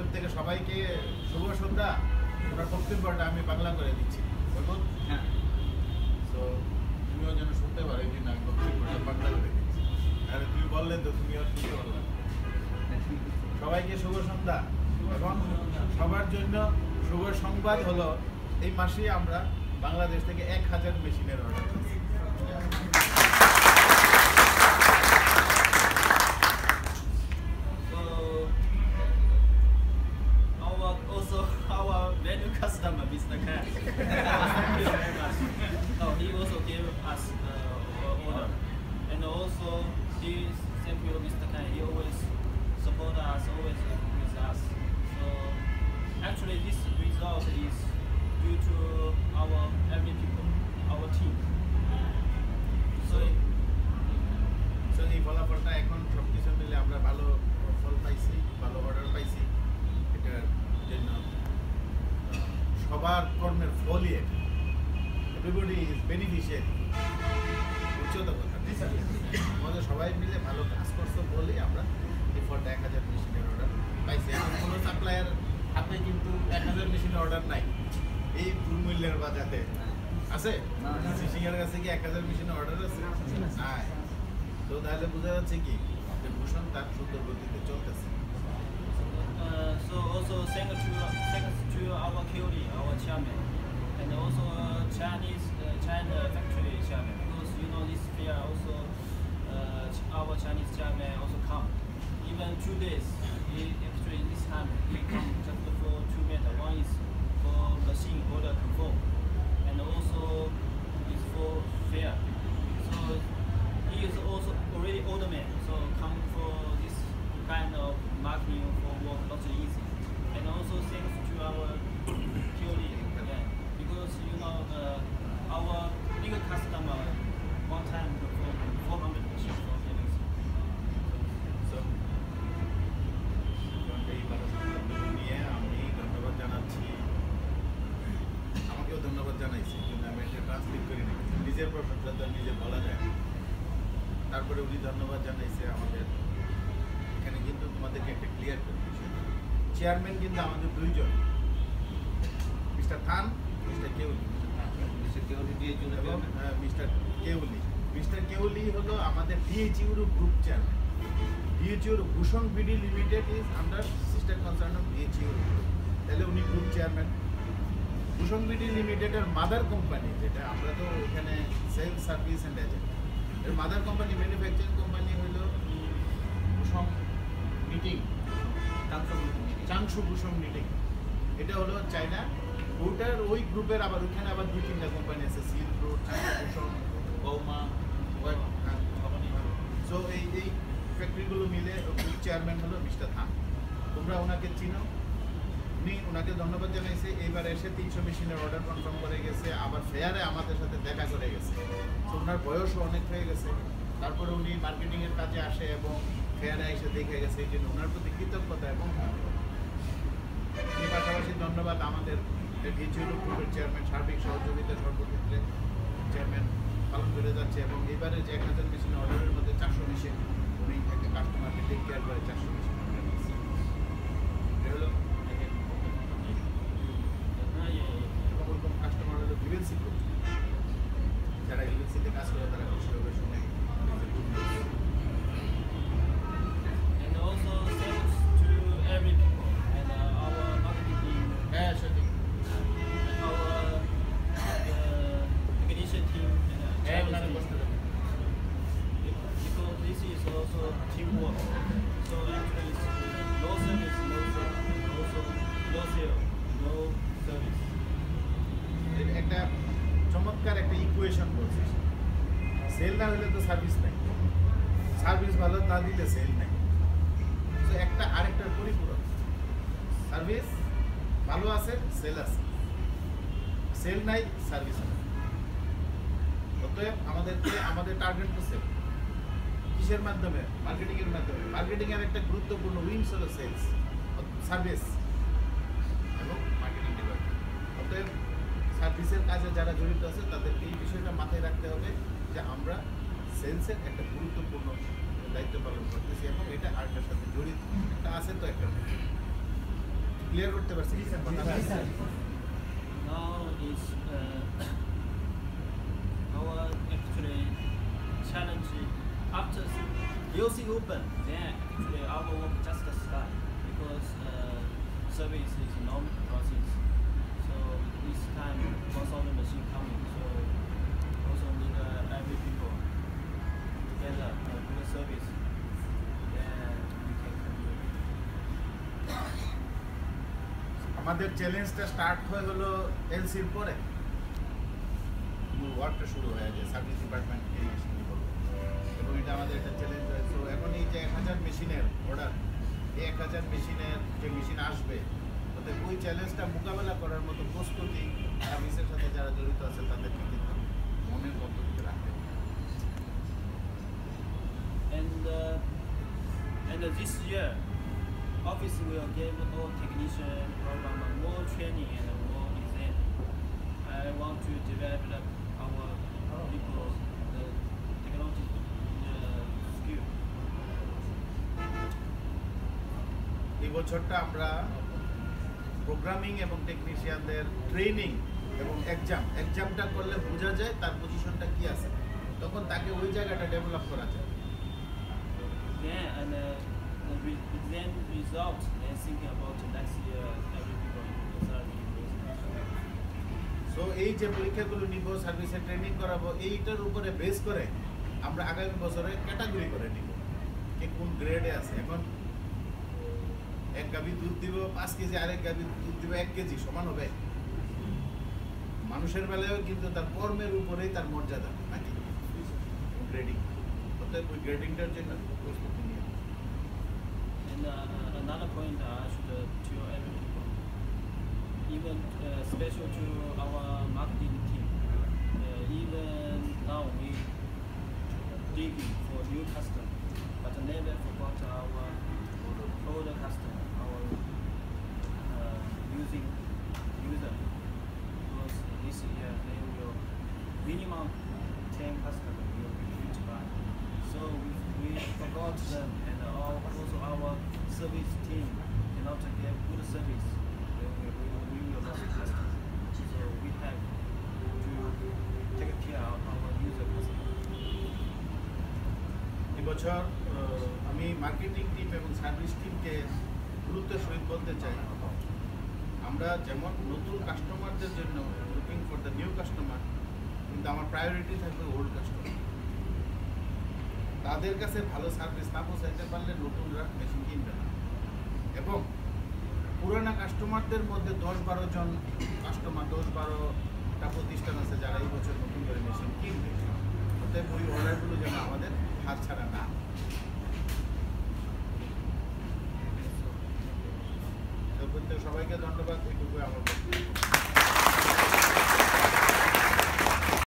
তরফ থেকে সবাইকে শুভ সন্ধ্যা। ওনার বক্তব্যটা আমি বাংলা করে দিচ্ছি। হ্যাঁ, তো তুমিও যেন শুনতে পারো, এই জন্য আমি বক্তব্যটা বাংলা করে দিচ্ছি। আর তুমি বললে তো তুমি আর শুনতে পারবে না। সবাইকে শুভ সন্ধ্যা এবং সবার জন্য শুভ সংবাদ হলো এই মাসে আমরা বাংলাদেশ থেকে 1000 মেশিনের অর্ডার করছি। Our value customer, Mr. Khan. Thank you very much. He also gave us order, and also thank you, Mr. Khan. He always support us, always with us. So actually, this result is due to our every people, our team. So এই ফলাফলটা এখন সবকিছু মিলে আমরা ভালো ফল পাইছি, ভালো order পাইছি। এটার জন্য সবার কর্মের ফলই এভরিবডি ইজ বেনিফিশিয়ারি। বুঝছো তো কথা? আমাদের সবাই মিলে ভালো কাজ করছো বলেই আমরা এই ফলটা 1000 মেশিনের অর্ডার পাইছি। এখন কোনো সাপ্লায়ার হাতে কিন্তু 1000 মেশিনের অর্ডার নাই এই মূল্যের বাজারে আছে। সিসিংয়ের কাছে কি 1000 মেশিনের অর্ডার আছে? নাই। তো তাহলে বোঝা যাচ্ছে কি যে ভূষণ তার সুন্দর গতিতে চলতেছে। So also thanks to our QD, our chairman, and also China factory chairman, because you know this fair also our Chinese chairman also come. Even 2 days, actually this time he come just for 2 matters. One is for machine order control, and also is for fair. So he is also already older man, so come for this kind of marketing for work not so easy. And also thanks to our QD, because you know our bigger customer one time for 400 machines for Galaxy. So এই নিয়ে আমি ধন্যবাদ জানাচ্ছি। আমাকেও ধন্যবাদ জানাইছি, কিন্তু আমি এটা ট্রান্সলেট করি না। নিজের প্রশংসা তো নিজে বলা যায়। তারপরে উনি ধন্যবাদ জানাইছে আমাদের। এখানে কিন্তু তোমাদেরকে একটা ক্লিয়ার করে দিচ্ছি, চেয়ারম্যান কিন্তু আমাদের দুইজন, মিস্টার খান, মিস্টার কেউলি। মিস্টার কেউলি হলো আমাদের ডিএইচইউর গ্রুপ চেয়ারম্যান। ডিএইচইউর Bhushan BD limited is under sister concern of ডিএইচইউর গ্রুপ। তাহলে উনি গ্রুপ চেয়ারম্যান। ভূষণ বিডি লিমিটেডের মাদার কোম্পানি, যেটা আমরা তো এখানে সেলস সার্ভিস অ্যান্ড এজেন্ট, এর মাদার কোম্পানি ম্যানুফ্যাকচারিং কোম্পানি হলো ভূষণ নিটিং, চাংশু ভূষণ নিটিং। এটা হলো চায়না। ওটার ওই গ্রুপের আবার ওইখানে আবার 2-3টা কোম্পানি আছে, সিল্ক রোড, চাংশু ভূষণ, গৌমা। সো এই ফ্যাক্টরিগুলো মিলে গ্রুপ চেয়ারম্যান হলো মিস্টার খান। তোমরা ওনাকে চিনো। উনি ওনাকে ধন্যবাদ জানাইছে। এইবার এসে 300 মেশিনের অর্ডার কনফার্ম করে গেছে, আবার ফেয়ারে আমাদের সাথে দেখা করে গেছে। তো ওনার বয়সও অনেক হয়ে গেছে। তারপরে উনি মার্কেটিংয়ের কাজে আসে এবং ফেয়ারে এসে দেখে গেছে। এই জন্য ওনার প্রতি কৃতজ্ঞতা এবং পাশাপাশি ধন্যবাদ আমাদের ডিএইচইউর গ্রুপের চেয়ারম্যান, সার্বিক সহযোগিতা সর্বক্ষেত্রে চেয়ারম্যান পালন করে যাচ্ছে। এবং এবারে যে 1000 মেশিনের অর্ডারের মধ্যে 400 মেশিন উনি একটা কাস্টমারকে টেক কেয়ার করে 400 মেশিন অর্ডার দিচ্ছে। এটা হলো কাস্টমার হলো ভিভেন্সি গ্রুপ। যারা ভিভেন্সিতে কাজ করে তারা খুশি হবে শুনে। And also thanks to every people and our marketing team. হ্যাঁ সেটাই। Our technician team and because this is also teamwork. So actually, it's no service, no sale. Also, no sale, no service. একটা চমৎকার একটা equation বলছিস। Sell না হলে তো service নাই, সার্ভিস ভালো না দিলে সেল নাই। তো একটা আরেকটার পরিপূরক। সার্ভিস ভালো আছে, সেল আছে। সেল নাই, সার্ভিস আছে। অতএব আমাদের টার্গেট তো সেল। কিসের মাধ্যমে? মার্কেটিংয়ের মাধ্যমে। মার্কেটিংয়ের একটা গুরুত্বপূর্ণ উইংস হলো সেলস, সার্ভিস এবং মার্কেটিং ডিপার্টমেন্ট। অতএব সার্ভিসের কাজে যারা জড়িত আছে তাদেরকে এই বিষয়টা মাথায় রাখতে হবে যে আমরা সেলসের একটা গুরুত্বপূর্ণ দায়িত্ব পালন করতেছি এবং এটা আরেকটার সাথে জড়িত একটা আছে তো একটা। ক্লিয়ার করতে পারছি Now is our actually challenge after UC open, then actually our work just start because service is non process. So this time most of the machine coming, so also need every people together do the service. Then we can continue. আমাদের চ্যালেঞ্জটা start হয়ে হলো এলসির পরে ওয়ার্কটা শুরু হয়ে যায় service department এবং এটা আমাদের একটা চ্যালেঞ্জ হয়। তো এখন এই যে 1000 মেশিনের অর্ডার, এই 1000 মেশিনের যে মেশিন আসবে ওতে ওই চ্যালেঞ্জটা মোকাবেলা করার মতো প্রস্তুতি সার্ভিসের সাথে যারা জড়িত আছে তাদেরকে কিন্তু মনের পদ্ধতিতে রাখতে হবে। And this year, office will give all technician program more training and more exam. I want to develop our people the technology skill. এই বছরটা আমরা প্রোগ্রামিং এবং টেকনিশিয়ানদের ট্রেনিং এবং এক্সামটা করলে বোঝা যায় তার পজিশনটা কি আছে, তখন তাকে ওই জায়গাটা ডেভেলপ করা যায়। Yeah, and the exam result and thinking about the next year, every people are so এই যে পরীক্ষাগুলো নিব, সার্ভিসে ট্রেনিং করাবো, এইটার উপরে বেস করে আমরা আগামী বছরে ক্যাটাগরি করে নিব কে কোন গ্রেডে আছে। এখন এক গাভী দুধ দিব 5 কেজি, আরেক গাভী দুধ দিব 1 কেজি, সমান হবে? মানুষের বেলায়ও কিন্তু তার কর্মের উপরেই তার মর্যাদা নাকি গ্রেডিং, অতএব ওই গ্রেডিংটার জন্য প্রস্তুতি নিয়ে। And another point I should tell every people, even special to our marketing team. Even now we digging for new customer, but never forgot our older customer, our using user. Because this year they will minimum 10 customers will be huge buy. So we forgot them, and also our service team cannot give good service. We will lose customers. So we have to take care of our user customer. এবছর আমি marketing team এবং service টিমকে গুরুত্বের সহিত বলতে চাই, আমরা যেমন নতুন কাস্টমারদের জন্য looking for the new customer, কিন্তু আমার প্রায়োরিটি থাকবে ওল্ড কাস্টমার। তাদের কাছে ভালো সার্ভিস না পৌঁছাইতে পারলে নতুনরা মেশিন কিনবে না। এবং পুরানা কাস্টমারদের মধ্যে 10-12 জন কাস্টমার, 10-12টা প্রতিষ্ঠান আছে যারা এই বছর নতুন করে মেশিন কিনবে, অতএব ওই অর্ডারগুলো যেন আমাদের হাত ছাড়া না। সবাইকে ধন্যবাদ, এইটুকু আমার